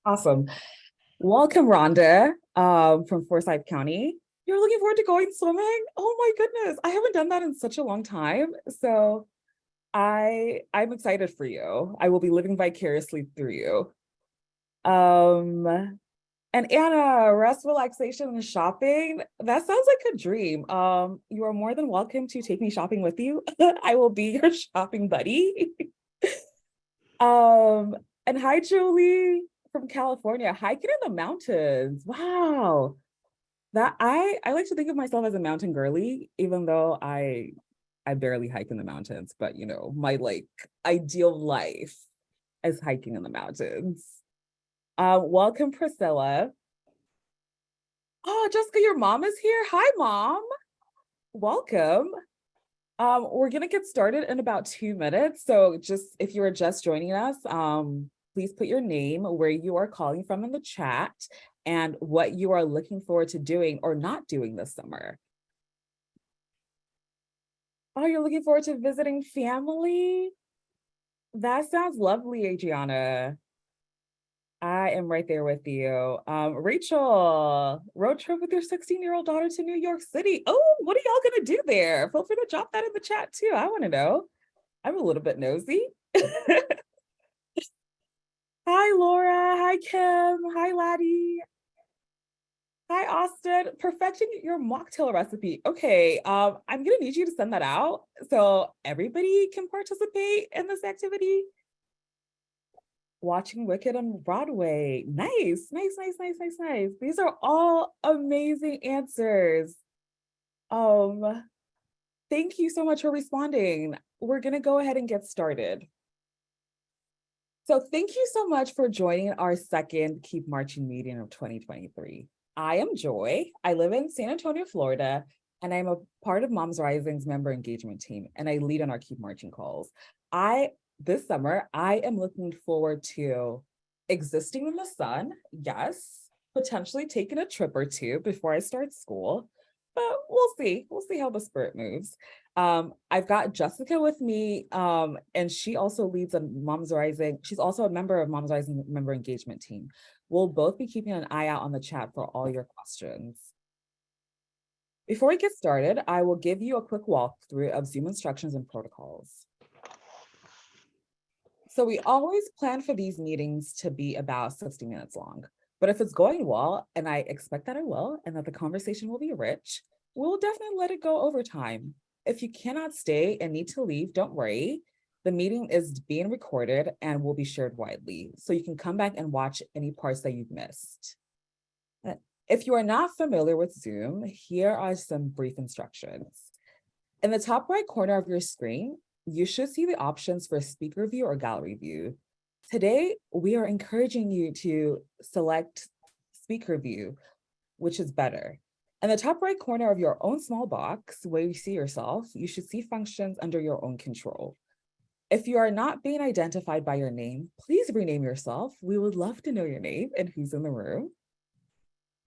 Awesome. Welcome, Rhonda, from Forsyth County. You're looking forward to going swimming? Oh my goodness, I haven't done that in such a long time. So I'm excited for you. I will be living vicariously through you. Um, and Anna, rest, relaxation, and shopping. That sounds like a dream. You are more than welcome to take me shopping with you. I will be your shopping buddy. Um, and hi, Julie from California, hiking in the mountains. Wow. That I like to think of myself as a mountain girly, even though I barely hike in the mountains, but my like ideal life is hiking in the mountains. Welcome, Priscilla. Oh, Jessica, your mom is here. Hi, mom. Welcome. We're gonna get started in about 2 minutes. So just if you are just joining us, please put your name, where you are calling from in the chat, and what you are looking forward to doing or not doing this summer. Oh, you're looking forward to visiting family? That sounds lovely, Adriana. I am right there with you. Rachel, road trip with your 16-year-old daughter to New York City. Oh, what are y'all gonna do there? Feel free to drop that in the chat too. I want to know. I'm a little bit nosy. Hi, Laura. Hi, Kim. Hi, Laddie. Hi, Austin. Perfecting your mocktail recipe. Okay, I'm gonna need you to send that out so everybody can participate in this activity. Watching Wicked on Broadway. Nice, nice, nice, nice, nice, nice. These are all amazing answers. Um, Thank you so much for responding. We're gonna go ahead and get started. So thank you so much for joining our second Keep Marching meeting of 2023. I am Joy. I live in San Antonio, Florida, and I'm a part of Moms Rising's member engagement team, and I lead on our Keep Marching calls. This summer, I am looking forward to existing in the sun, yes, potentially taking a trip or two before I start school, but we'll see. We'll see how the spirit moves. I've got Jessica with me, and she also leads a Moms Rising. She's also a member of Moms Rising member engagement team. We'll both be keeping an eye out on the chat for all your questions. Before we get started, I will give you a quick walkthrough of Zoom instructions and protocols. So we always plan for these meetings to be about 60 minutes long, but if it's going well, and I expect that it will, and that the conversation will be rich, we'll definitely let it go over time. If you cannot stay and need to leave, don't worry. The meeting is being recorded and will be shared widely, so you can come back and watch any parts that you've missed. If you are not familiar with Zoom, here are some brief instructions. In the top right corner of your screen, you should see the options for speaker view or gallery view. Today, we are encouraging you to select speaker view, which is better. In the top right corner of your own small box where you see yourself, you should see functions under your own control. If you are not being identified by your name, please rename yourself. We would love to know your name and who's in the room.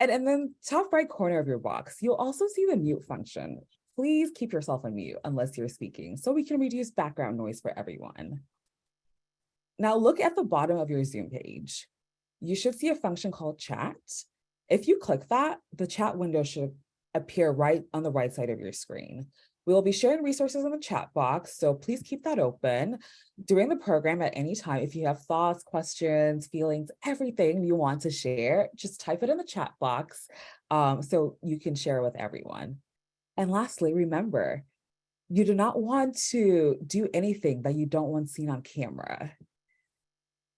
And in the top right corner of your box, you'll also see the mute function. Please keep yourself on mute unless you're speaking so we can reduce background noise for everyone. Now look at the bottom of your Zoom page. You should see a function called chat. If you click that, the chat window should appear right on the right side of your screen. We will be sharing resources in the chat box, so please keep that open during the program at any time. If you have thoughts, questions, feelings, everything you want to share, just type it in the chat box so you can share with everyone. And lastly, remember, you do not want to do anything that you don't want seen on camera.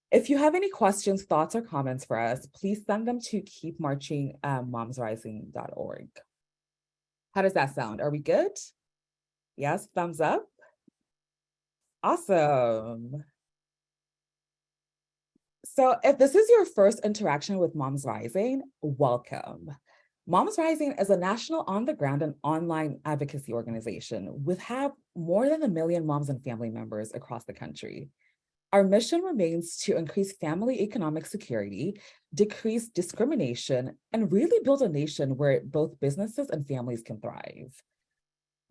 If you have any questions, thoughts, or comments for us, please send them to keepmarching@MomsRising.org. How does that sound? Are we good? Yes, thumbs up. Awesome. So if this is your first interaction with Moms Rising, welcome. Moms Rising is a national on-the-ground and online advocacy organization with more than 1 million moms and family members across the country. Our mission remains to increase family economic security, decrease discrimination, and really build a nation where both businesses and families can thrive.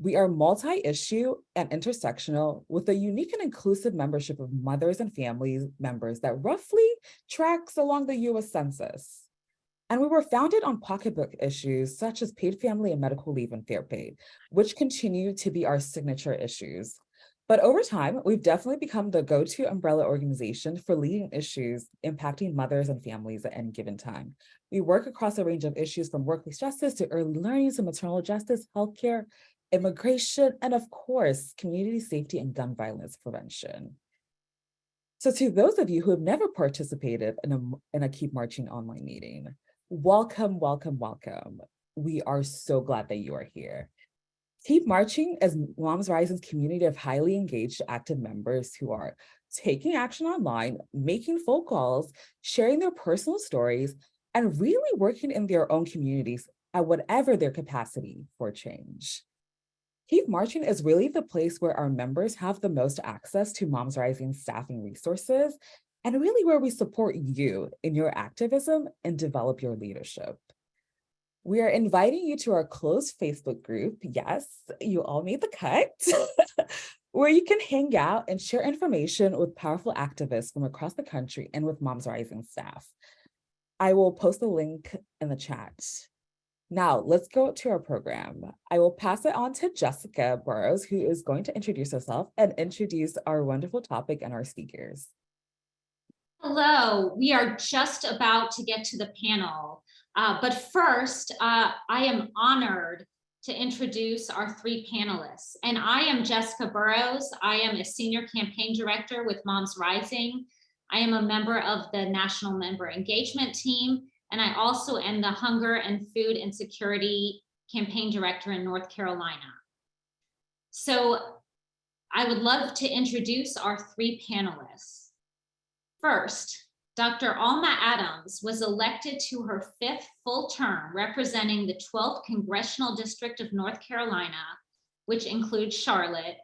We are multi-issue and intersectional with a unique and inclusive membership of mothers and family members that roughly tracks along the US Census. And we were founded on pocketbook issues such as paid family and medical leave and fair pay, which continue to be our signature issues. But over time, we've definitely become the go-to umbrella organization for leading issues impacting mothers and families at any given time. We work across a range of issues from workplace justice to early learning to maternal justice, healthcare, immigration, and of course, community safety and gun violence prevention. So to those of you who have never participated in a Keep Marching online meeting, welcome, welcome, welcome. We are so glad that you are here. Keep Marching is Moms Rising's community of highly engaged, active members who are taking action online, making phone calls, sharing their personal stories, and really working in their own communities at whatever their capacity for change. Keep Marching is really the place where our members have the most access to Moms Rising staffing resources, and really where we support you in your activism and develop your leadership. We are inviting you to our closed Facebook group. Yes, you all made the cut, where you can hang out and share information with powerful activists from across the country and with Moms Rising staff. I will post the link in the chat. Now, let's go to our program. I will pass it on to Jessica Burrows, who is going to introduce herself and introduce our wonderful topic and our speakers. Hello, we are just about to get to the panel. But first, I am honored to introduce our three panelists. And I am Jessica Burrows. I am a senior campaign director with Moms Rising. I am a member of the National Member Engagement Team. And I also am the Hunger and Food Insecurity Campaign Director in North Carolina. So I would love to introduce our three panelists. First, Dr. Alma Adams was elected to her 5th full term representing the 12th Congressional District of North Carolina, which includes Charlotte,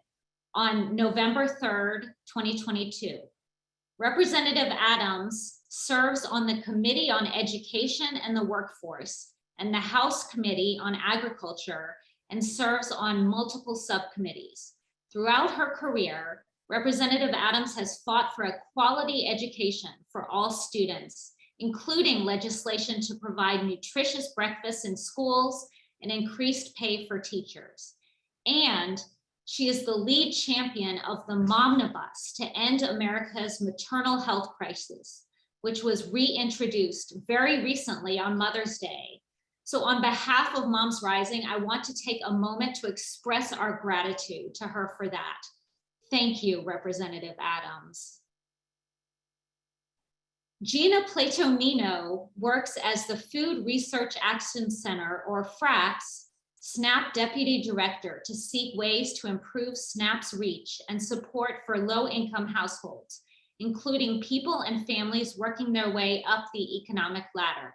on November 3rd, 2022. Representative Adams serves on the Committee on Education and the Workforce and the House Committee on Agriculture and serves on multiple subcommittees. Throughout her career, Representative Adams has fought for a quality education for all students, including legislation to provide nutritious breakfasts in schools and increased pay for teachers. And she is the lead champion of the Momnibus to end America's maternal health crisis, which was reintroduced very recently on Mother's Day. So on behalf of Moms Rising, I want to take a moment to express our gratitude to her for that. Thank you, Representative Adams. Gina Platonino works as the Food Research Action Center, or FRAX, SNAP Deputy Director to seek ways to improve SNAP's reach and support for low-income households, including people and families working their way up the economic ladder.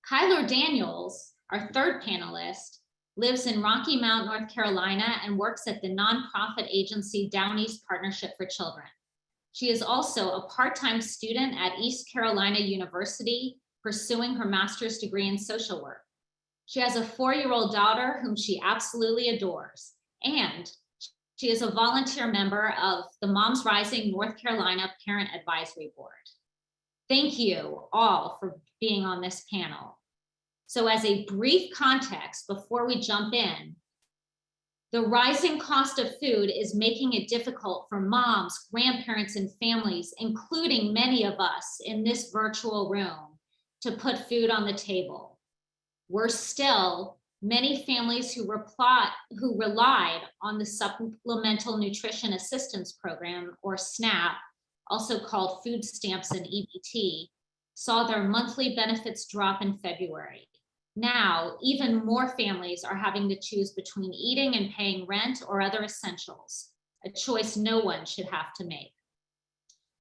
Kyler Daniels, our third panelist, lives in Rocky Mount, North Carolina, and works at the nonprofit agency Down East Partnership for Children. She is also a part-time student at East Carolina University, pursuing her master's degree in social work. She has a 4-year-old daughter whom she absolutely adores, and she is a volunteer member of the Moms Rising North Carolina Parent Advisory Board. Thank you all for being on this panel. So as a brief context before we jump in, the rising cost of food is making it difficult for moms, grandparents, and families, including many of us in this virtual room, to put food on the table. Worse still, many families who relied on the Supplemental Nutrition Assistance Program, or SNAP, also called food stamps and EBT, saw their monthly benefits drop in February. Now, even more families are having to choose between eating and paying rent or other essentials, a choice no one should have to make.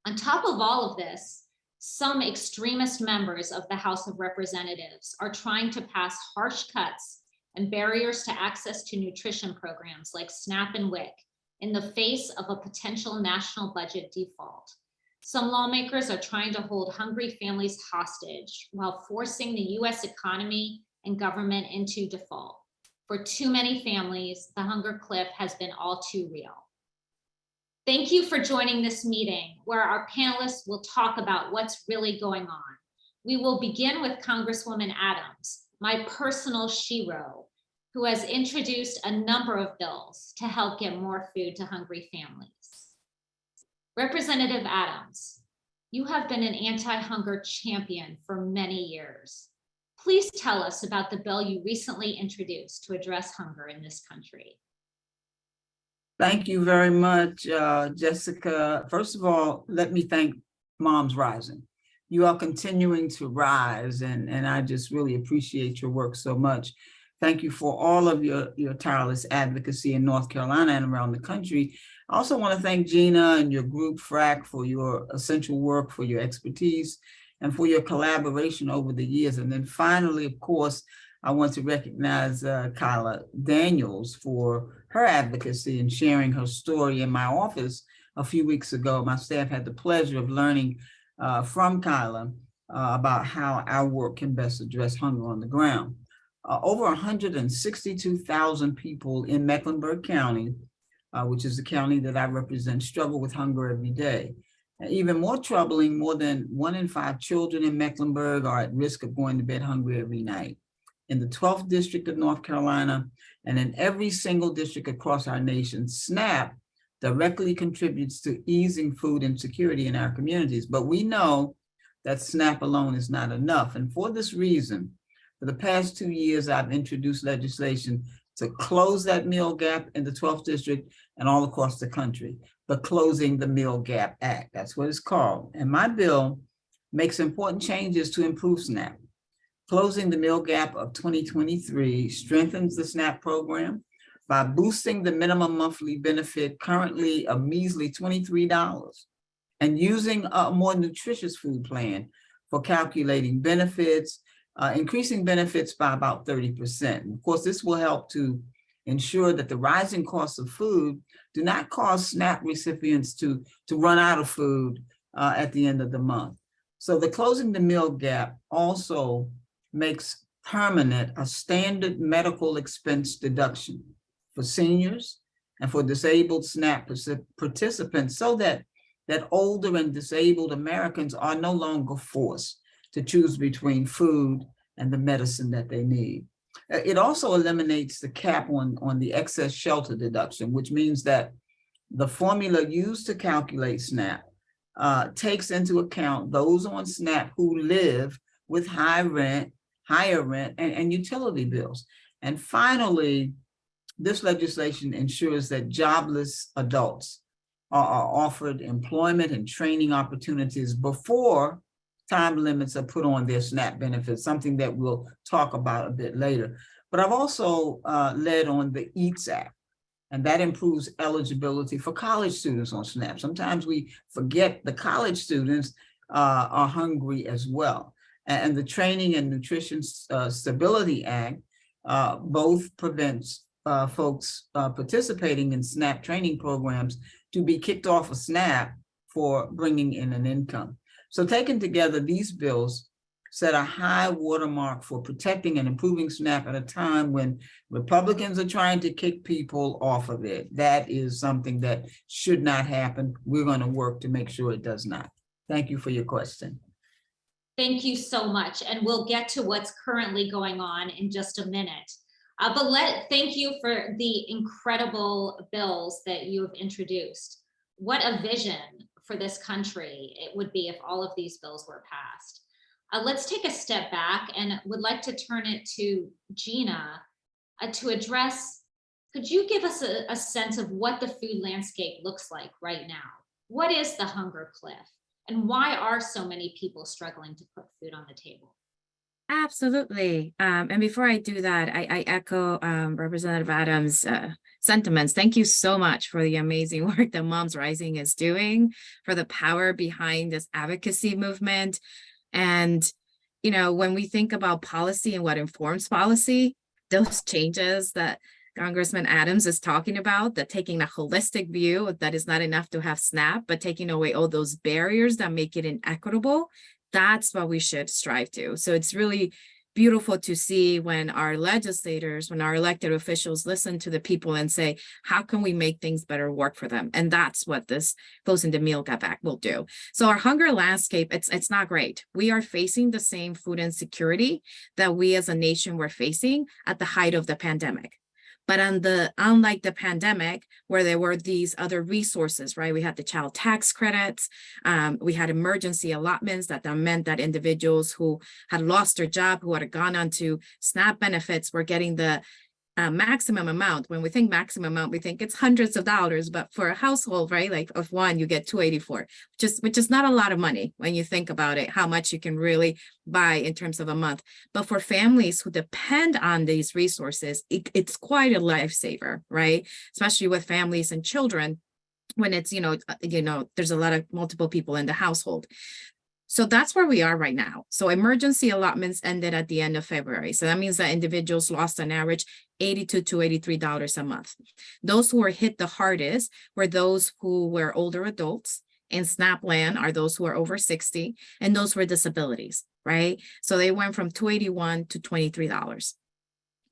On top of all of this, some extremist members of the House of Representatives are trying to pass harsh cuts and barriers to access to nutrition programs like SNAP and WIC in the face of a potential national budget default. Some lawmakers are trying to hold hungry families hostage while forcing the US economy and government into default. For too many families, the hunger cliff has been all too real. Thank you for joining this meeting where our panelists will talk about what's really going on. We will begin with Congresswoman Adams, my personal shero, who has introduced a number of bills to help get more food to hungry families. Representative Adams, you have been an anti-hunger champion for many years. Please tell us about the bill you recently introduced to address hunger in this country. Thank you very much, Jessica. First of all, let me thank Moms Rising. You are continuing to rise, and I just really appreciate your work so much. Thank you for all of your tireless advocacy in North Carolina and around the country. I also want to thank Gina and your group, FRAC, for your essential work, for your expertise, and for your collaboration over the years. And then finally, of course, I want to recognize Kyla Daniels for her advocacy and sharing her story in my office a few weeks ago. My staff had the pleasure of learning from Kyla about how our work can best address hunger on the ground. Over 162,000 people in Mecklenburg County, which is the county that I represent, struggle with hunger every day. Even more troubling, more than 1 in 5 children in Mecklenburg are at risk of going to bed hungry every night. In the 12th district of North Carolina, and in every single district across our nation, SNAP directly contributes to easing food insecurity in our communities. But we know that SNAP alone is not enough. And for this reason, for the past 2 years, I've introduced legislation to close that meal gap in the 12th district and all across the country. The Closing the Meal Gap Act, that's what it's called. And my bill makes important changes to improve SNAP. Closing the Meal Gap of 2023 strengthens the SNAP program by boosting the minimum monthly benefit, currently a measly $23, and using a more nutritious food plan for calculating benefits, increasing benefits by about 30%. And of course, this will help to ensure that the rising costs of food do not cause SNAP recipients to run out of food at the end of the month. So the Closing the Meal Gap also makes permanent a standard medical expense deduction for seniors and for disabled SNAP participants, so that older and disabled Americans are no longer forced to choose between food and the medicine that they need. It also eliminates the cap on the excess shelter deduction, which means that the formula used to calculate SNAP takes into account those on SNAP who live with higher rent, and utility bills. And finally, this legislation ensures that jobless adults are offered employment and training opportunities before time limits are put on their SNAP benefits, something that we'll talk about a bit later. But I've also led on the EATS Act, and that improves eligibility for college students on SNAP. Sometimes we forget the college students are hungry as well. And the Training and Nutrition Stability Act both prevents folks participating in SNAP training programs to be kicked off of SNAP for bringing in an income. So taken together, these bills set a high watermark for protecting and improving SNAP at a time when Republicans are trying to kick people off of it. That is something that should not happen. We're going to work to make sure it does not. Thank you for your question. Thank you so much. And we'll get to what's currently going on in just a minute. Thank you for the incredible bills that you have introduced. What a vision for this country it would be if all of these bills were passed. Let's take a step back and would like to turn it to Gina to address, could you give us a sense of what the food landscape looks like right now? What is the hunger cliff? And why are so many people struggling to put food on the table? Absolutely. And before I do that, I echo Representative Adams' sentiments. Thank you so much for the amazing work that Moms Rising is doing, for the power behind this advocacy movement. And, you know, when we think about policy and what informs policy, those changes that Congressman Adams is talking about, that taking a holistic view, that is not enough to have SNAP, but taking away all those barriers that make it inequitable, that's what we should strive to. So it's really beautiful to see when our legislators, when our elected officials listen to the people and say, how can we make things better work for them? And that's what this Closing the Meal Gap Act will do. So our hunger landscape, it's not great. We are facing the same food insecurity that we as a nation were facing at the height of the pandemic. But unlike the pandemic, where there were these other resources, right? We had the child tax credits, we had emergency allotments that meant that individuals who had lost their job, who had gone on to SNAP benefits, were getting the maximum amount. When we think maximum amount, we think it's hundreds of dollars, but for a household, right, like of one, you get $284, which is not a lot of money when you think about it, how much you can really buy in terms of a month. But for families who depend on these resources, it's quite a lifesaver, right? Especially with families and children, when it's, there's a lot of multiple people in the household. So that's where we are right now. So emergency allotments ended at the end of February. So that means that individuals lost on average $82 to $83 a month. Those who were hit the hardest were those who were older adults. In SNAP land are those who are over 60, and those were disabilities, right? So they went from $281 to $23.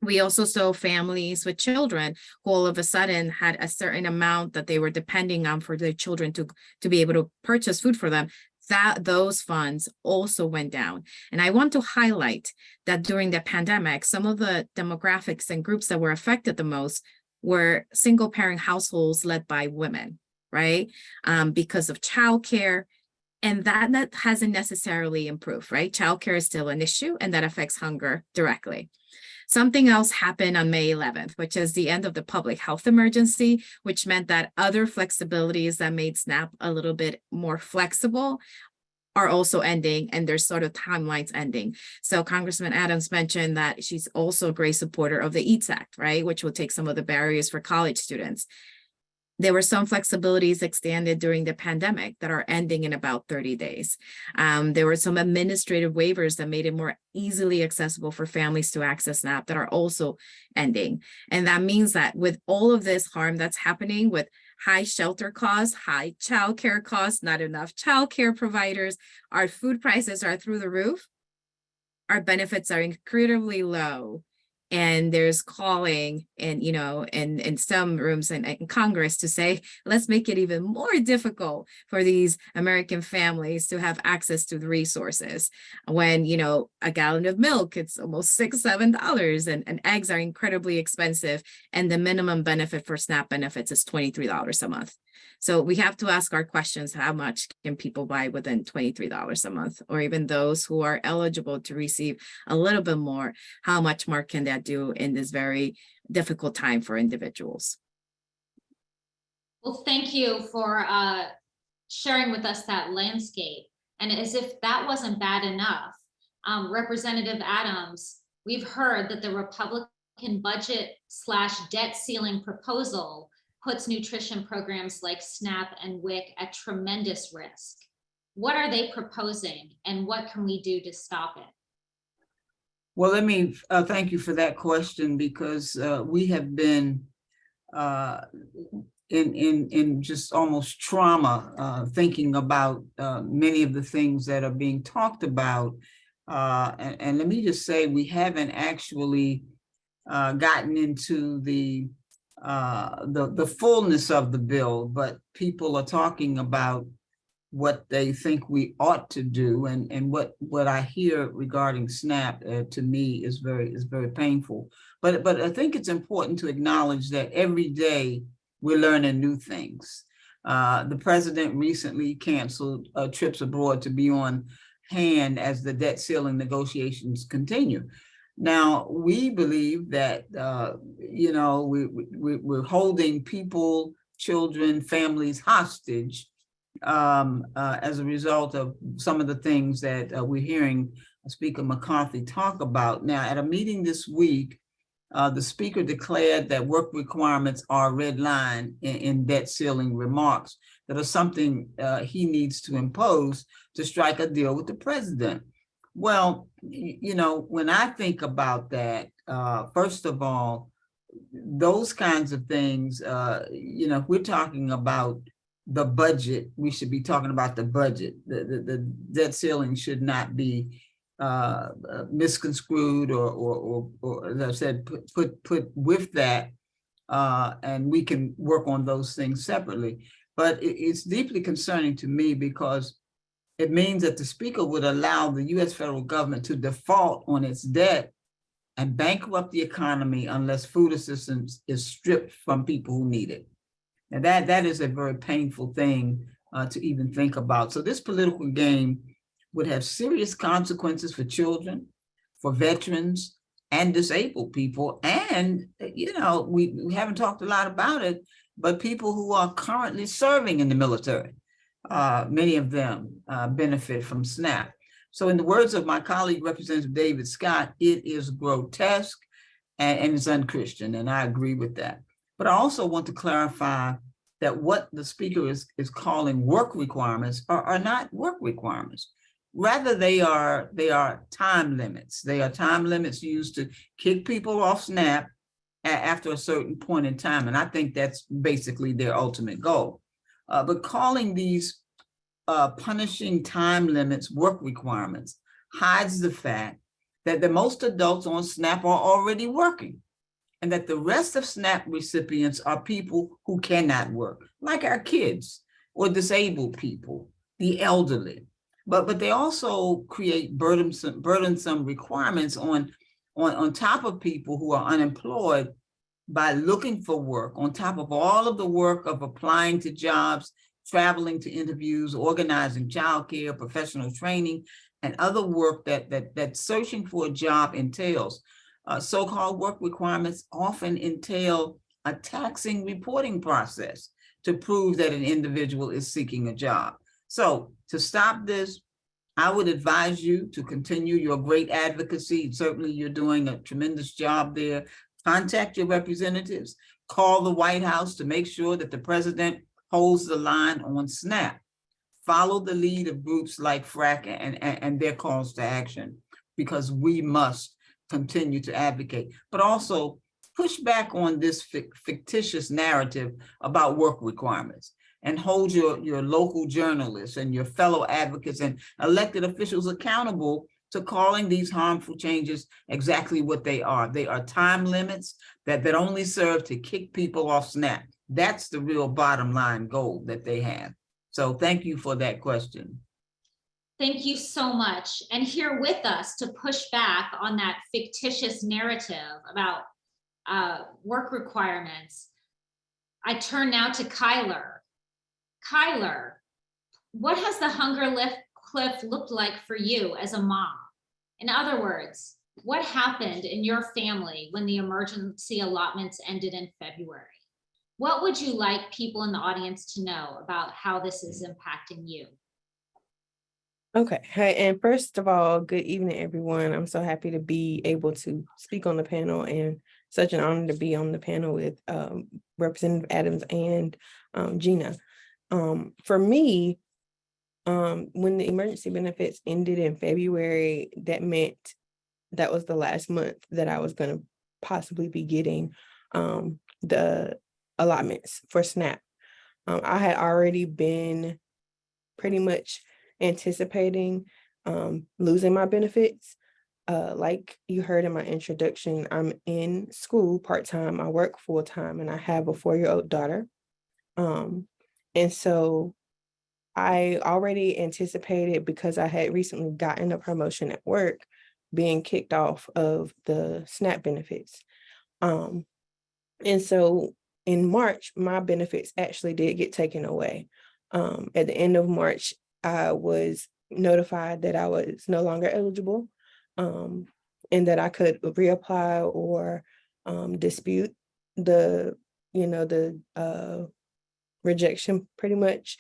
We also saw families with children who all of a sudden had a certain amount that they were depending on for their children to be able to purchase food for them. That those funds also went down. And I want to highlight that during the pandemic, some of the demographics and groups that were affected the most were single parent households led by women, right? Because of childcare. And that hasn't necessarily improved, right? Childcare is still an issue, and that affects hunger directly. Something else happened on May 11th, which is the end of the public health emergency, which meant that other flexibilities that made SNAP a little bit more flexible are also ending, and there's sort of timelines ending. So Congressman Adams mentioned that she's also a great supporter of the EATS Act, right, which will take some of the barriers for college students. There were some flexibilities extended during the pandemic that are ending in about 30 days. There were some administrative waivers that made it more easily accessible for families to access SNAP that are also ending. And that means that with all of this harm that's happening, with high shelter costs, high childcare costs, not enough childcare providers, our food prices are through the roof, our benefits are incredibly low. And there's calling in some rooms in Congress to say, let's make it even more difficult for these American families to have access to the resources. When, a gallon of milk, it's almost $6, $7, and eggs are incredibly expensive. And the minimum benefit for SNAP benefits is $23 a month. So we have to ask our questions: how much can people buy within $23 a month? Or even those who are eligible to receive a little bit more, how much more can that do in this very difficult time for individuals? Well, thank you for sharing with us that landscape. And as if that wasn't bad enough, Representative Adams, we've heard that the Republican budget/debt ceiling proposal puts nutrition programs like SNAP and WIC at tremendous risk. What are they proposing, and what can we do to stop it? Well, let me thank you for that question, because we have been in just almost trauma thinking about many of the things that are being talked about. And let me just say, we haven't actually gotten into the fullness of the bill, but people are talking about what they think we ought to do, and what I hear regarding SNAP to me is very painful. But I think it's important to acknowledge that every day we're learning new things. The president recently canceled trips abroad to be on hand as the debt ceiling negotiations continue. Now, we believe that, we're holding people, children, families hostage as a result of some of the things that we're hearing Speaker McCarthy talk about. Now, at a meeting this week, the speaker declared that work requirements are a red line in debt ceiling remarks that are something he needs to impose to strike a deal with the president. Well, when I think about that, first of all, those kinds of things, if we're talking about the budget, we should be talking about the budget. The debt ceiling should not be misconstrued or as I said, put with that, and we can work on those things separately. But it's deeply concerning to me because it means that the speaker would allow the U.S. federal government to default on its debt and bankrupt the economy unless food assistance is stripped from people who need it. And that is a very painful thing to even think about. So this political game would have serious consequences for children, for veterans, and disabled people. And, we haven't talked a lot about it, but people who are currently serving in the military, many of them benefit from SNAP. So in the words of my colleague, Representative David Scott, it is grotesque and it's unchristian, and I agree with that. But I also want to clarify that what the speaker is calling work requirements are not work requirements. Rather, they are time limits. They are time limits used to kick people off SNAP after a certain point in time. And I think that's basically their ultimate goal. But calling these punishing time limits work requirements hides the fact that the most adults on SNAP are already working, and that the rest of SNAP recipients are people who cannot work, like our kids or disabled people, the elderly. But they also create burdensome requirements on top of people who are unemployed by looking for work, on top of all of the work of applying to jobs, traveling to interviews, organizing childcare, professional training, and other work that searching for a job entails. So-called work requirements often entail a taxing reporting process to prove that an individual is seeking a job. So to stop this, I would advise you to continue your great advocacy. Certainly you're doing a tremendous job there. Contact your representatives, call the White House to make sure that the president holds the line on SNAP. Follow the lead of groups like FRAC and their calls to action, because we must continue to advocate, but also push back on this fictitious narrative about work requirements, and hold your local journalists and your fellow advocates and elected officials accountable to calling these harmful changes exactly what they are. They are time limits that only serve to kick people off SNAP. That's the real bottom line goal that they have. So thank you for that question. Thank you so much. And here with us to push back on that fictitious narrative about work requirements, I turn now to Kyler. Kyler, what has the hunger cliff looked like for you as a mom? In other words, what happened in your family when the emergency allotments ended in February? What would you like people in the audience to know about how this is impacting you? Okay. Hey, and first of all, good evening, everyone. I'm so happy to be able to speak on the panel, and such an honor to be on the panel with Representative Adams and Gina. For me, when the emergency benefits ended in February, that meant that was the last month that I was going to possibly be getting the allotments for SNAP. I had already been pretty much anticipating losing my benefits. Like you heard in my introduction, I'm in school part-time, I work full-time, and I have a 4-year-old daughter. And so I already anticipated, because I had recently gotten a promotion at work, being kicked off of the SNAP benefits. And so in March, my benefits actually did get taken away. At the end of March, I was notified that I was no longer eligible, and that I could reapply or dispute the rejection pretty much.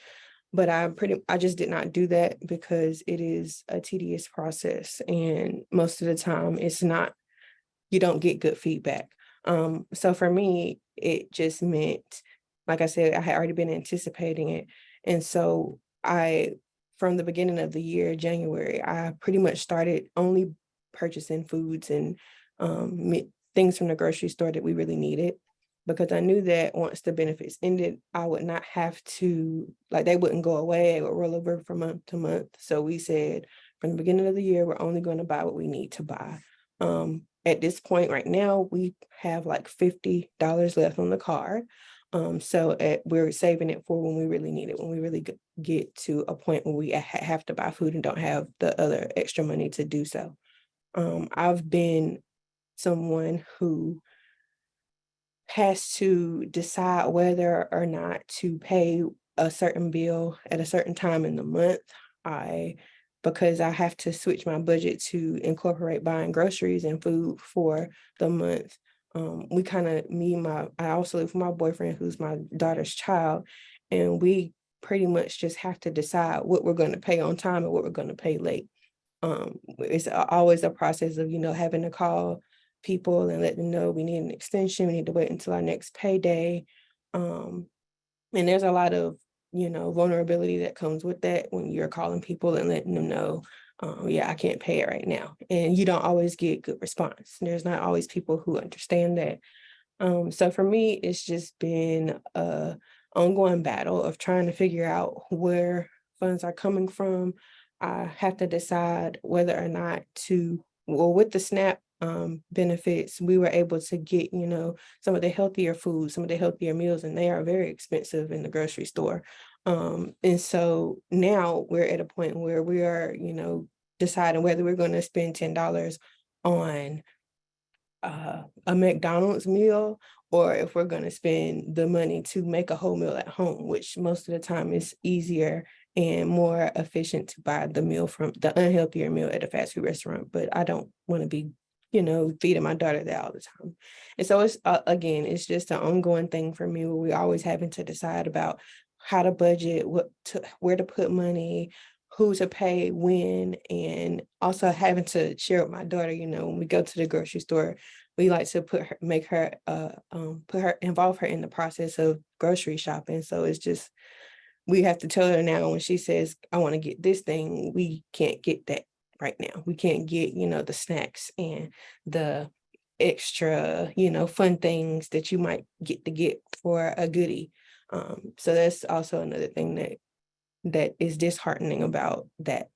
But I just did not do that, because it is a tedious process, and most of the time you don't get good feedback. So for me, it just meant, like I said, I had already been anticipating it. And so from the beginning of the year, January, I pretty much started only purchasing foods and things from the grocery store that we really needed, because I knew that once the benefits ended, I would not have to, they wouldn't go away, it would roll over from month to month. So we said, from the beginning of the year, we're only going to buy what we need to buy. At this point right now, we have like $50 left on the card. So we're saving it for when we really need it, when we really get to a point where we have to buy food and don't have the other extra money to do so. I've been someone who has to decide whether or not to pay a certain bill at a certain time in the month. Because I have to switch my budget to incorporate buying groceries and food for the month. I also live with my boyfriend, who's my daughter's child, and we pretty much just have to decide what we're going to pay on time and what we're going to pay late. It's always a process of, having to call people and let them know we need an extension, we need to wait until our next payday. And there's a lot of vulnerability that comes with that when you're calling people and letting them know, I can't pay it right now. And you don't always get good response. There's not always people who understand that. So for me, it's just been a ongoing battle of trying to figure out where funds are coming from. I have to decide whether or not with the SNAP benefits, we were able to get, some of the healthier food, some of the healthier meals, and they are very expensive in the grocery store. And so now we're at a point where we are, deciding whether we're going to spend $10 on a McDonald's meal, or if we're going to spend the money to make a whole meal at home, which most of the time is easier and more efficient to buy the meal from the unhealthier meal at a fast food restaurant. But I don't want to be, feeding my daughter that all the time. And so it's, again, it's just an ongoing thing for me where we're always having to decide about how to budget, where to put money, who to pay when, and also having to share with my daughter, when we go to the grocery store, we like to involve her in the process of grocery shopping. So it's just, we have to tell her now when she says, I want to get this thing, we can't get that right now. We can't get, the snacks and the extra, fun things that you might get for a goodie. So that's also another thing that is disheartening about that.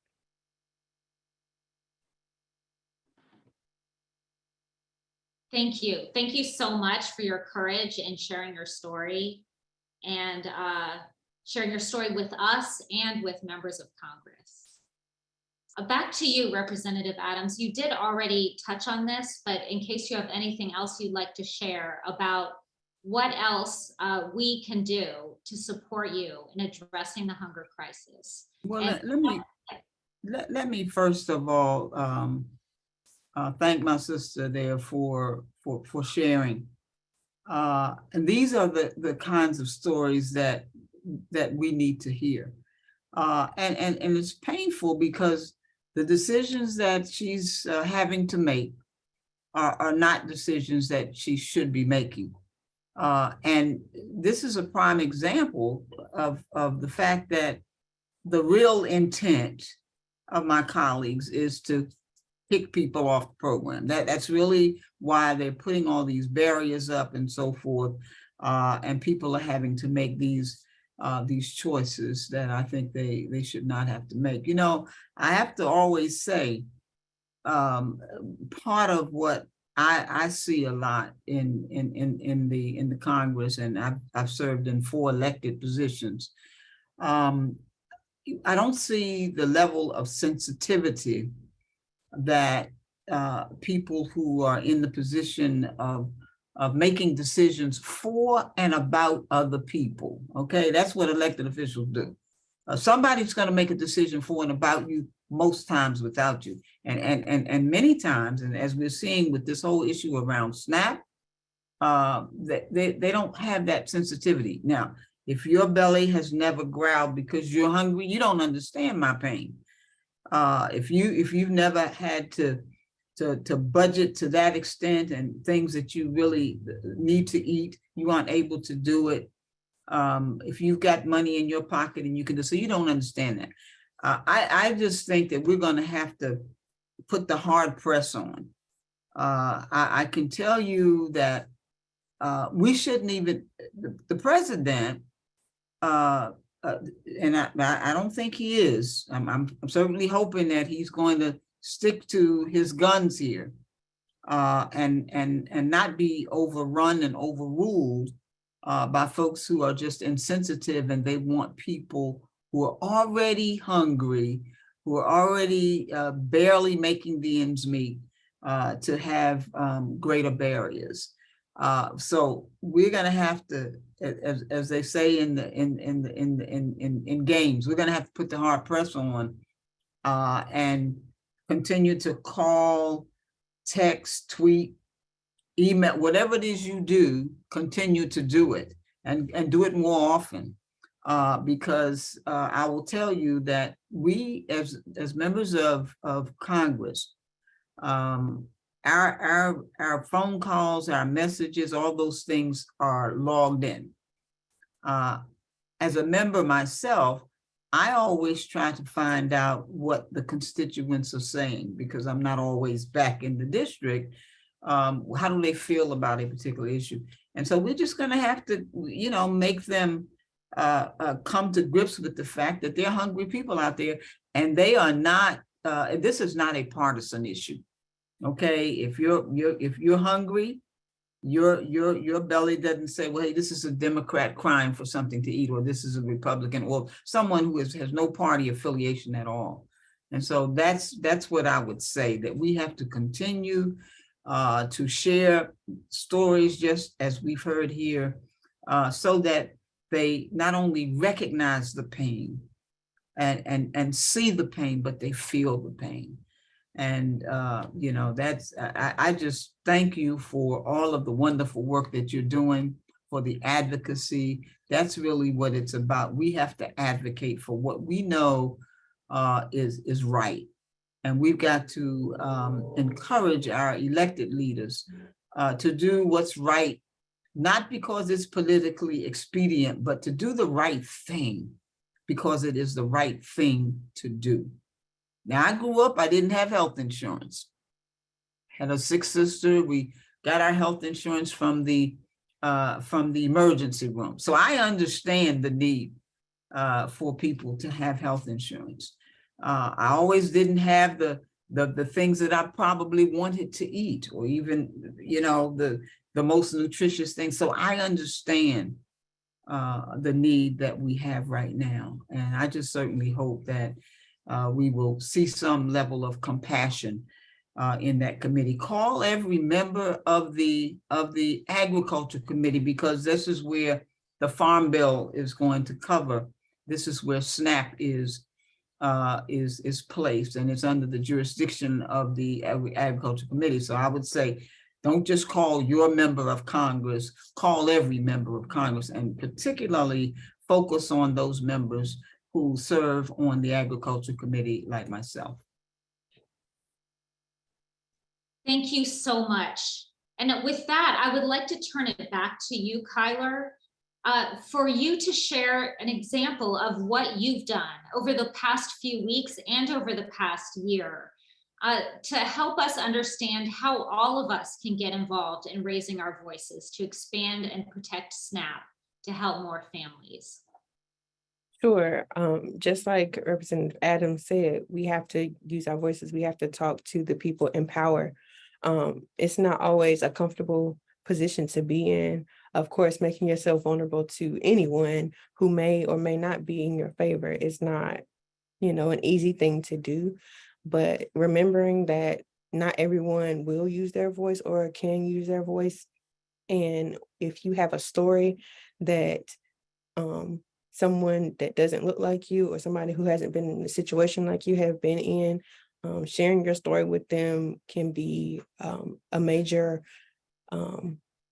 Thank you. Thank you so much for your courage in sharing your story and sharing your story with us and with members of Congress. Back to you, Representative Adams. You did already touch on this, but in case you have anything else you'd like to share about what else we can do to support you in addressing the hunger crisis. Well, let me first of all thank my sister there for sharing. And these are the kinds of stories that we need to hear. And it's painful because the decisions that she's having to make are not decisions that she should be making. And this is a prime example of the fact that the real intent of my colleagues is to kick people off the program. That's really why they're putting all these barriers up and so forth. And people are having to make these choices that I think they should not have to make. I have to always say, part of what I see a lot in the Congress, and I've served in 4 elected positions. I don't see the level of sensitivity that people who are in the position of making decisions for and about other people. Okay, that's what elected officials do. Somebody's going to make a decision for and about you, most times without you, and many times, and as we're seeing with this whole issue around SNAP, they don't have that sensitivity. Now, if your belly has never growled because you're hungry, you don't understand my pain. If you've never had to budget to that extent and things that you really need to eat, you aren't able to do it. If you've got money in your pocket and you can do so, you don't understand that. I just think that we're going to have to put the hard press on. I can tell you that we shouldn't even, the president and I don't think he is. I'm certainly hoping that he's going to stick to his guns here, and not be overrun and overruled by folks who are just insensitive, and they want people who are already hungry, who are already barely making the ends meet, to have greater barriers. So we're going to have to, as they say in games, we're going to have to put the hard press on, and continue to call, text, tweet, email, whatever it is you do, continue to do it, and do it more often. Because I will tell you that we, as members of Congress, our phone calls, our messages, all those things are logged in. As a member myself, I always try to find out what the constituents are saying, because I'm not always back in the district. How do they feel about a particular issue? And so we're just going to have to, make them come to grips with the fact that there are hungry people out there, and they are not. This is not a partisan issue. Okay, if you're hungry, your belly doesn't say, well, hey, this is a Democrat crying for something to eat, or this is a Republican, or someone who has no party affiliation at all. And so that's what I would say, that we have to continue to share stories, just as we've heard here, so that they not only recognize the pain and see the pain, but they feel the pain. And, I just thank you for all of the wonderful work that you're doing, for the advocacy. That's really what it's about. We have to advocate for what we know is right. And we've got to encourage our elected leaders to do what's right, not because it's politically expedient, but to do the right thing, because it is the right thing to do. Now, I grew up, I didn't have health insurance. Had a sick sister. We got our health insurance from the emergency room. So I understand the need for people to have health insurance. I always didn't have the things that I probably wanted to eat, or even, the most nutritious things. So I understand the need that we have right now. And I just certainly hope that we will see some level of compassion in that committee. Call every member of the Agriculture Committee, because this is where the Farm Bill is going to cover. This is where SNAP is placed, and it's under the jurisdiction of the Agriculture Committee. So I would say, don't just call your member of Congress, call every member of Congress, and particularly focus on those members who serve on the Agriculture Committee, like myself. Thank you so much. And with that, I would like to turn it back to you, Kyler, for you to share an example of what you've done over the past few weeks and over the past year, to help us understand how all of us can get involved in raising our voices to expand and protect SNAP to help more families. Sure. Just like Representative Adams said, we have to use our voices. We have to talk to the people in power. It's not always a comfortable position to be in. Of course, making yourself vulnerable to anyone who may or may not be in your favor is not, an easy thing to do. But remembering that not everyone will use their voice or can use their voice. And if you have a story that someone that doesn't look like you, or somebody who hasn't been in a situation like you have been in, sharing your story with them can be a major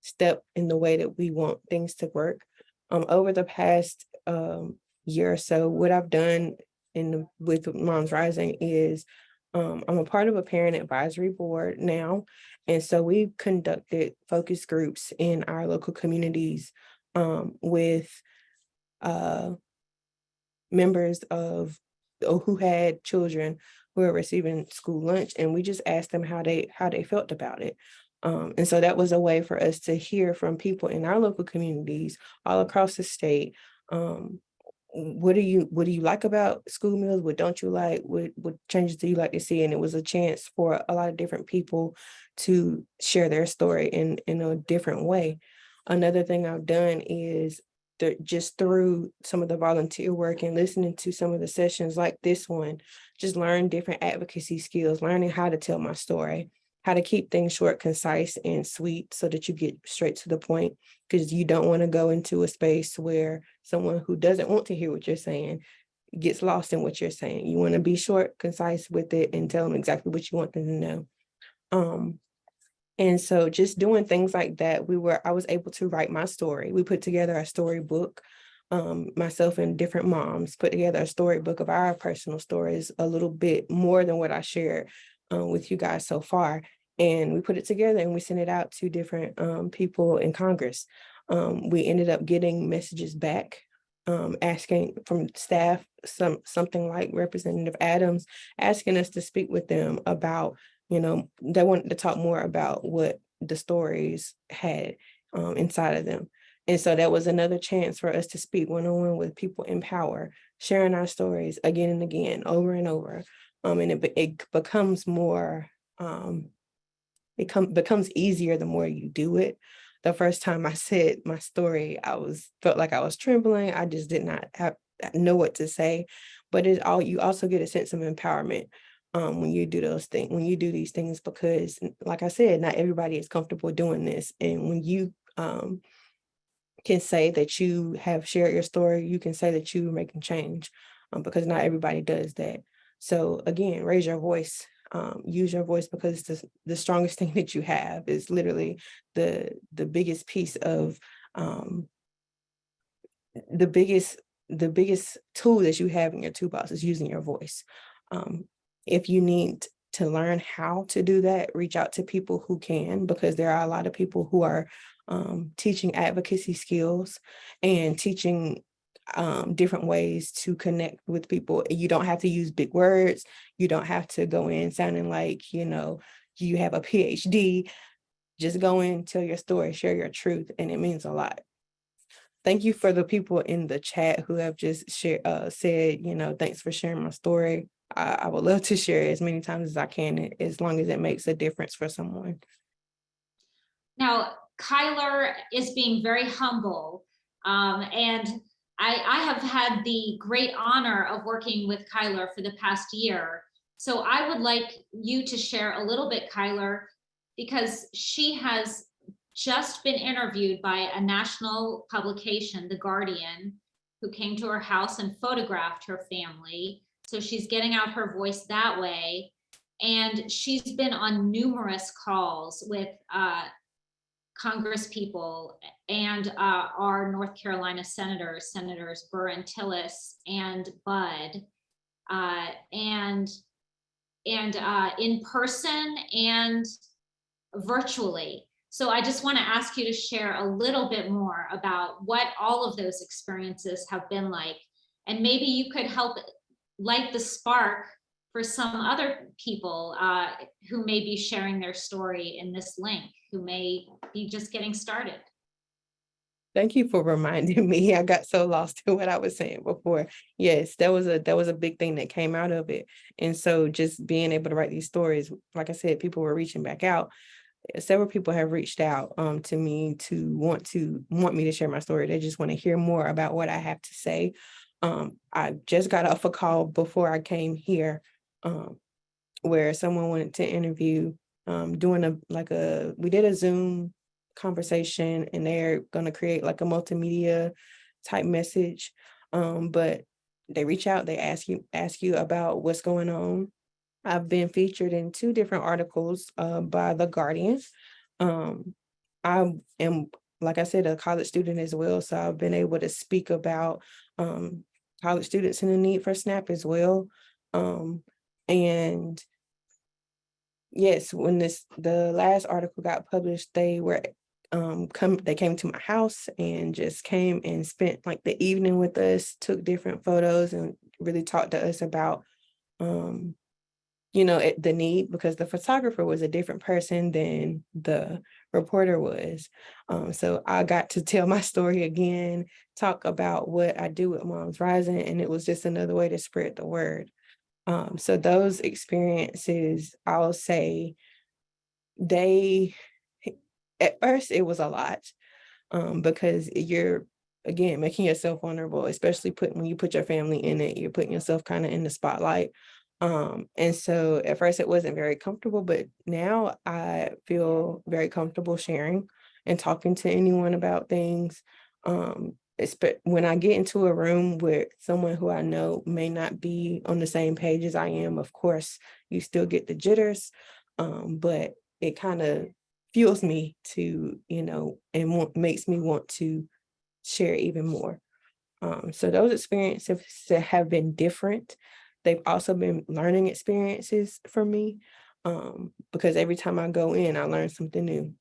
step in the way that we want things to work. Over the past year or so, what I've done with Moms Rising is I'm a part of a parent advisory board now. And so we've conducted focus groups in our local communities with members of who had children who were receiving school lunch, and we just asked them how they felt about it. And so that was a way for us to hear from people in our local communities all across the state, what do you like about school meals? What don't you like? What changes do you like to see? And it was a chance for a lot of different people to share their story in a different way. Another thing I've done is just through some of the volunteer work and listening to some of the sessions like this one, just learn different advocacy skills, learning how to tell my story, how to keep things short, concise, and sweet so that you get straight to the point, because you don't want to go into a space where someone who doesn't want to hear what you're saying gets lost in what you're saying. You want to be short, concise with it and tell them exactly what you want them to know. And so just doing things like that, I was able to write my story. We put together a storybook. Myself and different moms put together a storybook of our personal stories, a little bit more than what I shared with you guys so far. And we put it together and we sent it out to different people in Congress. We ended up getting messages back asking from staff, something like Representative Adams, asking us to speak with them about, they wanted to talk more about what the stories had inside of them. And so that was another chance for us to speak one-on-one with people in power, sharing our stories again and again, over and over. And it becomes more, becomes easier the more you do it. The first time I said my story, felt like I was trembling. I just did not know what to say. But you also get a sense of empowerment when you do these things, because like I said, not everybody is comfortable doing this. And when you can say that you have shared your story, you can say that you're making change, because not everybody does that. So again, raise your voice, use your voice, because the strongest thing that you have is literally the biggest piece of the biggest tool that you have in your toolbox is using your voice. If you need to learn how to do that, reach out to people who can, because there are a lot of people who are teaching advocacy skills and teaching different ways to connect with people. You don't have to use big words. You don't have to go in sounding like, you have a PhD. Just go in, tell your story, share your truth, and it means a lot. Thank you for the people in the chat who have just said, thanks for sharing my story. I would love to share it as many times as I can, as long as it makes a difference for someone. Now, Kyler is being very humble, and I have had the great honor of working with Kyler for the past year. So I would like you to share a little bit, Kyler, because she has just been interviewed by a national publication, The Guardian, who came to her house and photographed her family. So she's getting out her voice that way. And she's been on numerous calls with Congress people and our North Carolina Senators Burr and Tillis and Budd, and in person and virtually. So I just want to ask you to share a little bit more about what all of those experiences have been like. And maybe you could help light the spark for some other people who may be sharing their story in this link, who may be just getting started. Thank you for reminding me. I got so lost in what I was saying before. Yes, that was a big thing that came out of it. And so just being able to write these stories, like I said, people were reaching back out. Several people have reached out to me to want me to share my story. They just want to hear more about what I have to say. I just got off a call before I came here, where someone wanted to interview, we did a Zoom conversation, and they're going to create like a multimedia type message. But they reach out, they ask you about what's going on. I've been featured in 2 different articles by The Guardian. I am, like I said, a college student as well. So I've been able to speak about college students and the need for SNAP as well. And yes, when the last article got published, they came to my house and just came and spent like the evening with us, took different photos, and really talked to us about the need, because the photographer was a different person than the reporter was. So I got to tell my story again, talk about what I do with Moms Rising, and it was just another way to spread the word. So those experiences, I'll say, at first it was a lot, because you're, again, making yourself vulnerable, especially when you put your family in it, you're putting yourself kind of in the spotlight. And so at first it wasn't very comfortable, but now I feel very comfortable sharing and talking to anyone about things. When I get into a room with someone who I know may not be on the same page as I am, of course, you still get the jitters, but it kind of fuels me to, and makes me want to share even more. So those experiences have been different. They've also been learning experiences for me, because every time I go in, I learn something new.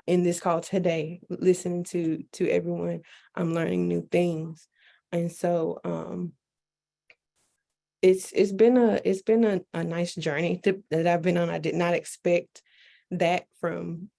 In this call today, listening to everyone, I'm learning new things. And so it's been a nice journey that I've been on. I did not expect that from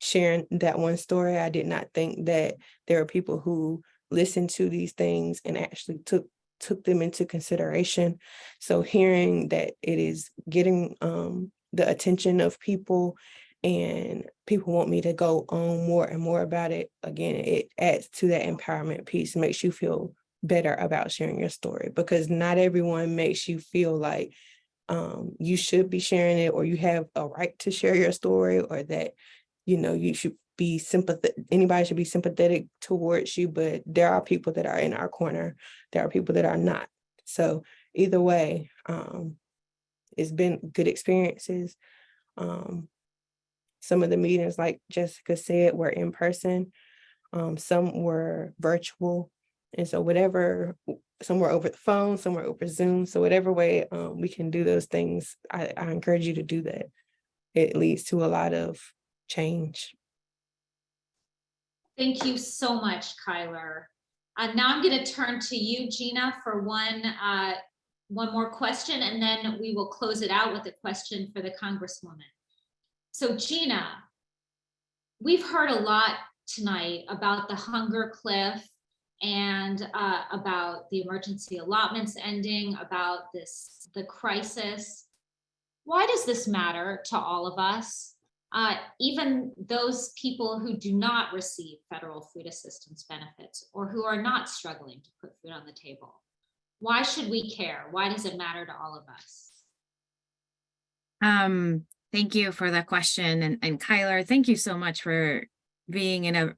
sharing that one story. I did not think that there are people who listen to these things and actually took them into consideration. So hearing that it is getting the attention of people, and people want me to go on more and more about it, again, it adds to that empowerment piece, makes you feel better about sharing your story, because not everyone makes you feel like you should be sharing it, or you have a right to share your story, or that you should be sympathetic, anybody should be sympathetic towards you. But there are people that are in our corner, there are people that are not. So either way, it's been good experiences. Some of the meetings, like Jessica said, were in person, some were virtual, and so some were over the phone, some were over Zoom. So whatever way we can do those things, I encourage you to do that. It leads to a lot of change. Thank you so much, Kyler. Now I'm going to turn to you, Gina, for one more question, and then we will close it out with a question for the Congresswoman. So Gina, we've heard a lot tonight about the hunger cliff and about the emergency allotments ending, about the crisis. Why does this matter to all of us? Even those people who do not receive federal food assistance benefits, or who are not struggling to put food on the table. Why should we care? Why does it matter to all of us? Thank you for that question. And Kyler, thank you so much for being in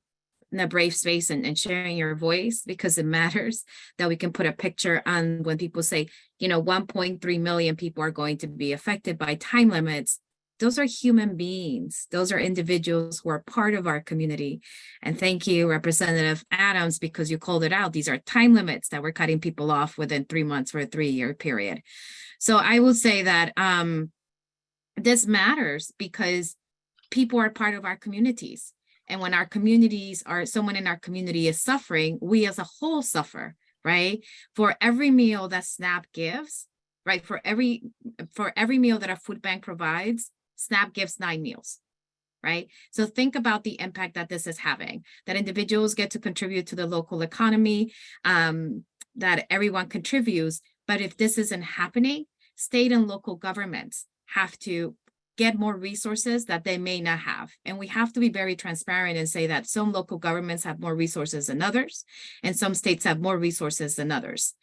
a brave space and sharing your voice, because it matters that we can put a picture on when people say, 1.3 million people are going to be affected by time limits. Those are human beings. Those are individuals who are part of our community. And thank you, Representative Adams, because you called it out. These are time limits that we're cutting people off within 3 months for a 3-year period. So I will say that this matters because people are part of our communities. And when someone in our community is suffering, we as a whole suffer, right? For every meal that SNAP gives, right? For every meal that our food bank provides, SNAP gives 9 meals, right? So think about the impact that this is having, that individuals get to contribute to the local economy, that everyone contributes. But if this isn't happening, state and local governments have to get more resources that they may not have. And we have to be very transparent and say that some local governments have more resources than others, and some states have more resources than others.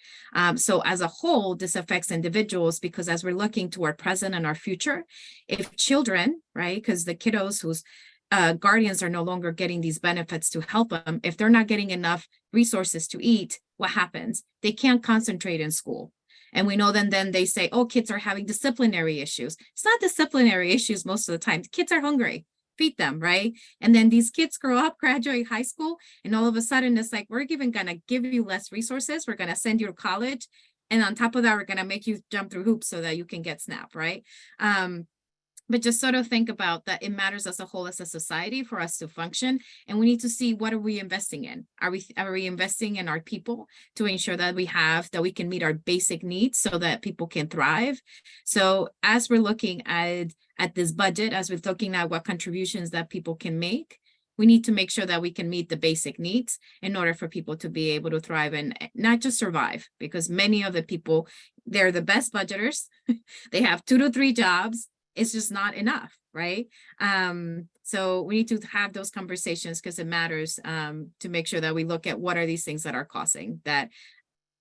So as a whole, this affects individuals, because as we're looking to our present and our future, if children, right, because the kiddos whose guardians are no longer getting these benefits to help them, if they're not getting enough resources to eat, what happens? They can't concentrate in school. And we know then they say, oh, kids are having disciplinary issues. It's not disciplinary issues most of the time. Kids are hungry, feed them, right? And then these kids grow up, graduate high school, and all of a sudden it's like, we're even gonna give you less resources. We're gonna send you to college. And on top of that, we're gonna make you jump through hoops so that you can get SNAP, right? but just sort of think about that it matters as a whole, as a society, for us to function. And we need to see, what are we investing in? Are we investing in our people to ensure that we can meet our basic needs so that people can thrive? So as we're looking at this budget, as we're looking at what contributions that people can make, we need to make sure that we can meet the basic needs in order for people to be able to thrive and not just survive, because many of the people, they're the best budgeters. They have 2 to 3 jobs. It's just not enough, right? So we need to have those conversations, because it matters, to make sure that we look at what are these things that are causing that.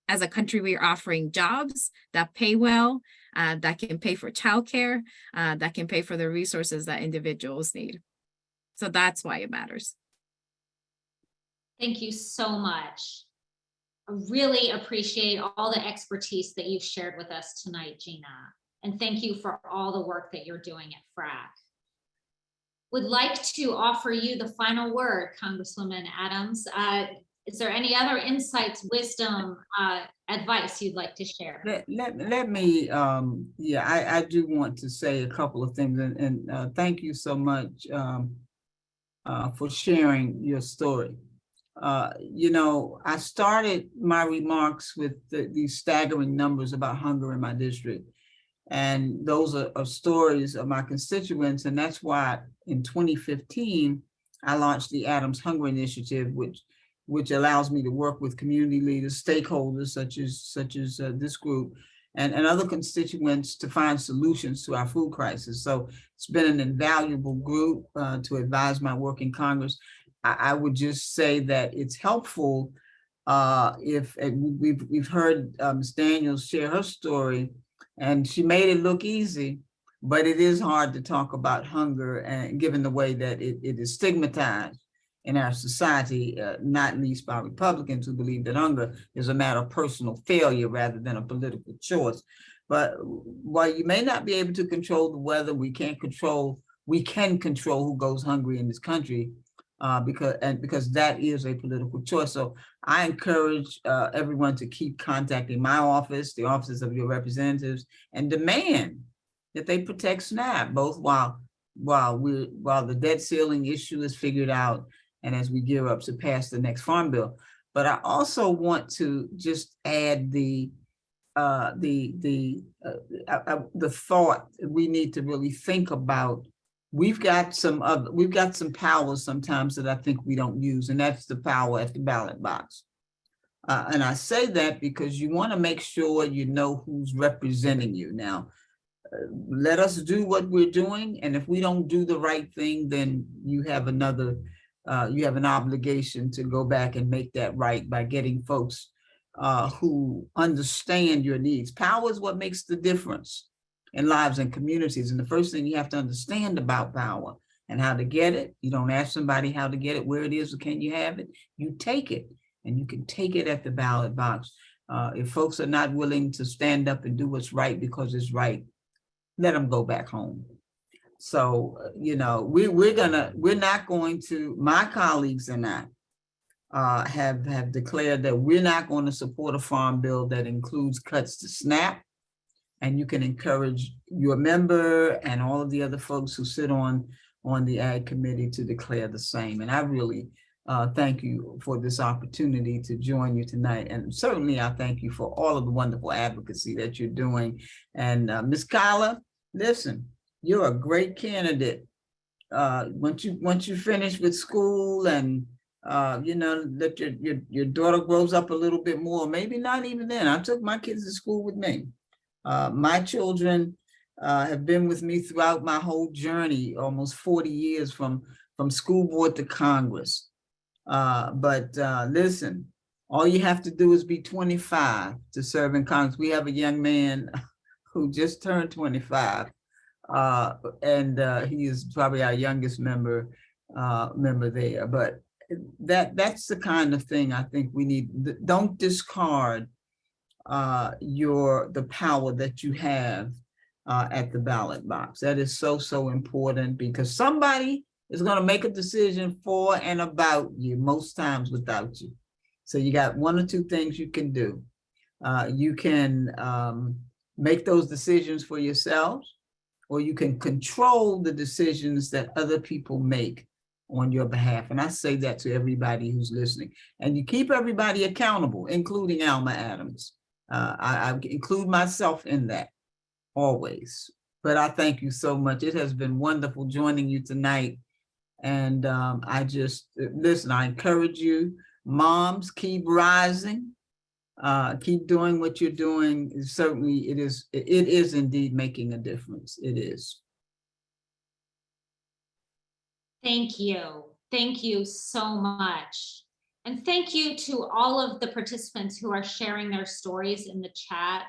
As a country, we are offering jobs that pay well, that can pay for childcare, that can pay for the resources that individuals need. So that's why it matters. Thank you so much. I really appreciate all the expertise that you've shared with us tonight, Gina. And thank you for all the work that you're doing at FRAC. Would like to offer you the final word, Congresswoman Adams. Is there any other insights, wisdom, advice you'd like to share? Let me, I do want to say a couple of things, and thank you so much for sharing your story. I started my remarks with these staggering numbers about hunger in my district. And those are stories of my constituents. And that's why in 2015, I launched the Adams Hunger Initiative, which allows me to work with community leaders, stakeholders such as this group, and other constituents to find solutions to our food crisis. So it's been an invaluable group to advise my work in Congress. I would just say that it's helpful if we've heard Ms. Daniels share her story, and she made it look easy, but it is hard to talk about hunger, and given the way that it is stigmatized in our society, not least by Republicans who believe that hunger is a matter of personal failure rather than a political choice. But while you may not be able to control the weather, we can control who goes hungry in this country, because that is a political choice. So I encourage everyone to keep contacting my office, the offices of your representatives, and demand that they protect SNAP, both while the debt ceiling issue is figured out and as we gear up to pass the next farm bill. But I also want to just add the thought that we need to really think about. We've got some powers sometimes that I think we don't use, and that's the power at the ballot box. And I say that because you want to make sure you know who's representing you. Now, let us do what we're doing, and if we don't do the right thing, then you have an obligation to go back and make that right by getting folks who understand your needs. Power is what makes the difference in lives and communities. And the first thing you have to understand about power and how to get it, you don't ask somebody how to get it, where it is, or can you have it? You take it, and you can take it at the ballot box. If folks are not willing to stand up and do what's right because it's right, let them go back home. So, my colleagues and I have declared that we're not going to support a farm bill that includes cuts to SNAP. And you can encourage your member and all of the other folks who sit on the Ag Committee to declare the same. And I really thank you for this opportunity to join you tonight. And certainly I thank you for all of the wonderful advocacy that you're doing. And Ms. Kyla, listen, you're a great candidate. Once you finish with school and that your daughter grows up a little bit more, maybe not even then. I took my kids to school with me. My children have been with me throughout my whole journey, almost 40 years from school board to Congress. But listen, all you have to do is be 25 to serve in Congress. We have a young man who just turned 25, and he is probably our youngest member there. But that's the kind of thing I think we need. Don't discard the power that you have at the ballot box. That is so important, because somebody is going to make a decision for and about you, most times without you. So you got one or two things you can do. You can make those decisions for yourselves, or you can control the decisions that other people make on your behalf. And I say that to everybody who's listening. And you keep everybody accountable, including Alma Adams. I include myself in that always. But I thank you so much. It has been wonderful joining you tonight. And I just, listen, I encourage you, moms, keep rising. Keep doing what you're doing. Certainly it is indeed making a difference. It is. Thank you. Thank you so much. And thank you to all of the participants who are sharing their stories in the chat.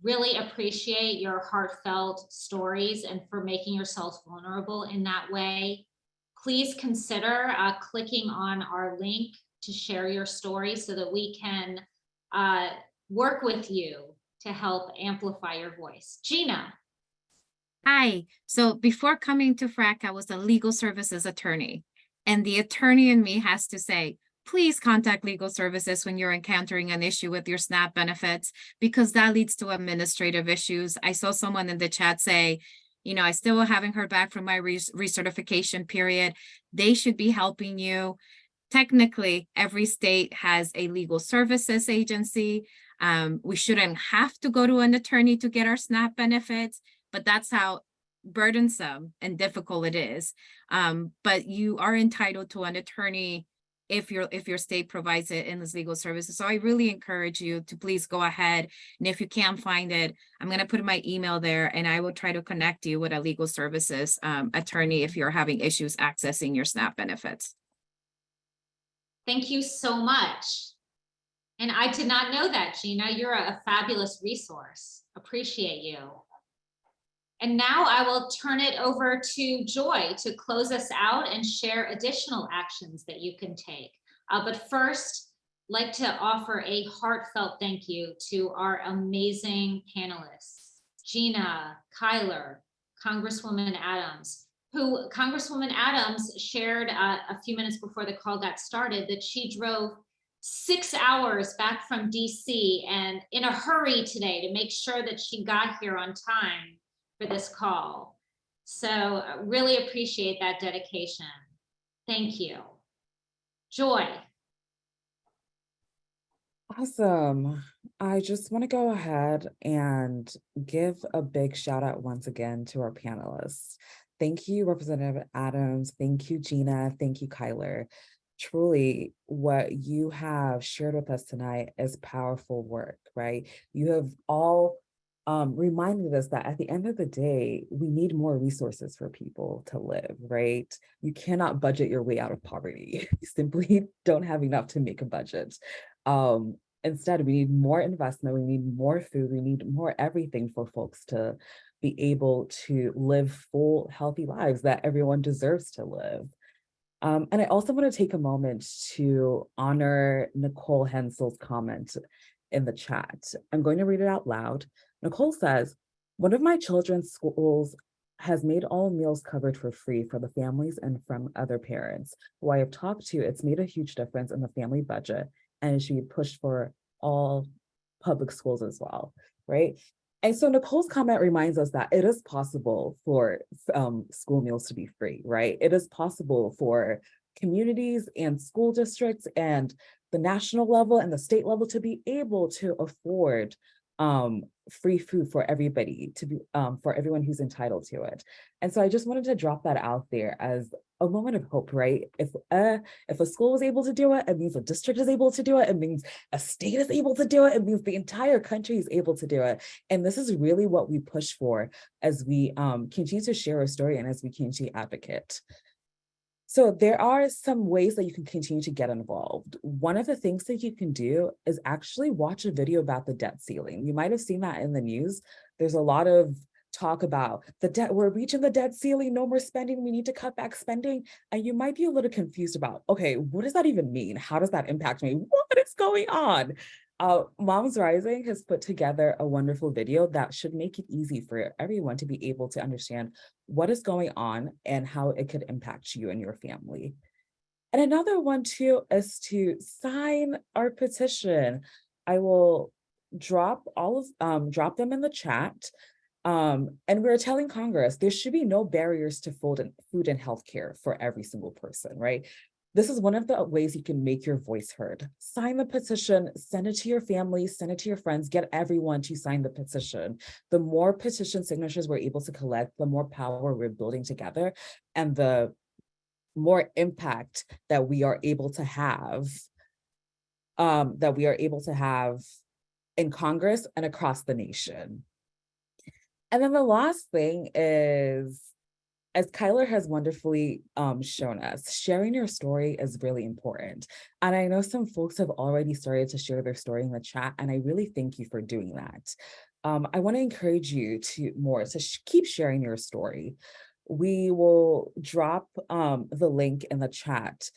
Really appreciate your heartfelt stories and for making yourselves vulnerable in that way. Please consider clicking on our link to share your story so that we can work with you to help amplify your voice. Gina. Hi. So before coming to FRAC, I was a legal services attorney. And the attorney in me has to say, please contact legal services when you're encountering an issue with your SNAP benefits, because that leads to administrative issues. I saw someone in the chat say, I still haven't heard back from my recertification period. They should be helping you. Technically, every state has a legal services agency. We shouldn't have to go to an attorney to get our SNAP benefits, but that's how burdensome and difficult it is. But you are entitled to an attorney if your state provides it in this legal services. So I really encourage you to please go ahead. And if you can't find it, I'm going to put my email there and I will try to connect you with a legal services attorney if you're having issues accessing your SNAP benefits. Thank you so much. And I did not know that, Gina. You're a fabulous resource. Appreciate you. And now I will turn it over to Joy to close us out and share additional actions that you can take. But first, I'd like to offer a heartfelt thank you to our amazing panelists, Gina, Kyler, Congresswoman Adams, who Congresswoman Adams shared a few minutes before the call got started that she drove 6 hours back from DC and in a hurry today to make sure that she got here on time for this call. So really appreciate that dedication. Thank you. Joy. Awesome. I just want to go ahead and give a big shout out once again to our panelists. Thank you, Representative Adams. Thank you, Gina. Thank you, Kyler. Truly, what you have shared with us tonight is powerful work, right? You have all reminded us that at the end of the day, we need more resources for people to live, right? You cannot budget your way out of poverty. You simply don't have enough to make a budget. Instead, we need more investment, we need more food, we need more everything for folks to be able to live full, healthy lives that everyone deserves to live. And I also want to take a moment to honor Nicole Hensel's comment in the chat. I'm going to read it out loud. Nicole says, one of my children's schools has made all meals covered for free for the families and from other parents who I have talked to. It's made a huge difference in the family budget and it should be pushed for all public schools as well, right? And so Nicole's comment reminds us that it is possible for school meals to be free, right? It is possible for communities and school districts and the national level and the state level to be able to afford free food for everybody, to be for everyone who's entitled to it. And so I just wanted to drop that out there as a moment of hope, right? If a school is able to do it, it means a district is able to do it. It means a state is able to do it. It means the entire country is able to do it. And this is really what we push for as we continue to share our story and as we continue to advocate. So there are some ways that you can continue to get involved. One of the things that you can do is actually watch a video about the debt ceiling. You might have seen that in the news. There's a lot of talk about the debt, we're reaching the debt ceiling, no more spending, we need to cut back spending. And you might be a little confused about, okay, what does that even mean? How does that impact me? What is going on? Moms Rising has put together a wonderful video that should make it easy for everyone to be able to understand what is going on and how it could impact you and your family. And another one too is to sign our petition. I will drop them in the chat. And we're telling Congress there should be no barriers to food and healthcare for every single person, right? This is one of the ways you can make your voice heard. Sign the petition, send it to your family, send it to your friends, get everyone to sign the petition. The more petition signatures we're able to collect, the more power we're building together, and the more impact that we are able to have, in Congress and across the nation. And then the last thing is, as Kyler has wonderfully shown us, sharing your story is really important. And I know some folks have already started to share their story in the chat, and I really thank you for doing that. I want to encourage you to keep sharing your story. We will drop the link in the chat.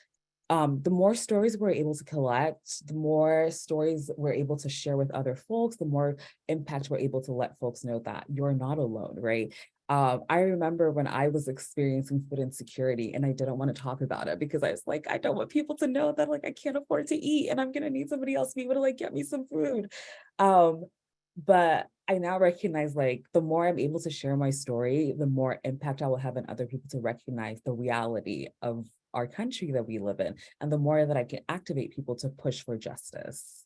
The more stories we're able to collect, the more stories we're able to share with other folks, the more impact we're able to let folks know that you're not alone, right? I remember when I was experiencing food insecurity and I didn't want to talk about it because I was like, I don't want people to know that like I can't afford to eat and I'm gonna need somebody else to be able to like get me some food. But I now recognize like the more I'm able to share my story, the more impact I will have on other people to recognize the reality of our country that we live in, and the more that I can activate people to push for justice.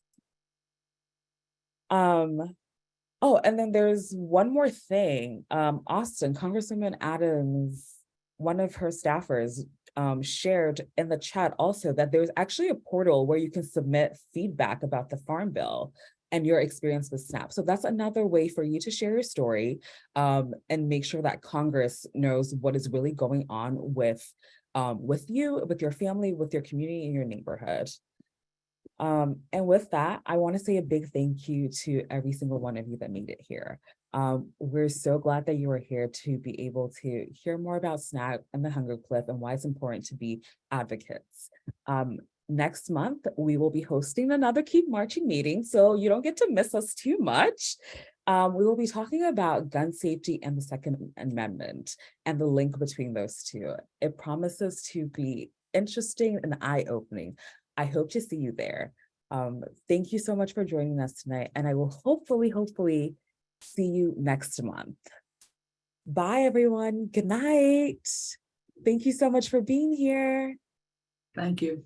Oh, and then there's one more thing. Austin, Congresswoman Adams, one of her staffers, shared in the chat also that there's actually a portal where you can submit feedback about the Farm Bill and your experience with SNAP. So that's another way for you to share your story, and make sure that Congress knows what is really going on with you, with your family, with your community, and your neighborhood. And with that, I want to say a big thank you to every single one of you that made it here. We're so glad that you are here to be able to hear more about SNAP and the Hunger Cliff and why it's important to be advocates. Next month, we will be hosting another Keep Marching meeting, so you don't get to miss us too much. We will be talking about gun safety and the Second Amendment and the link between those two. It promises to be interesting and eye-opening. I hope to see you there. Thank you so much for joining us tonight, and I will hopefully see you next month. Bye, everyone. Good night. Thank you so much for being here. Thank you.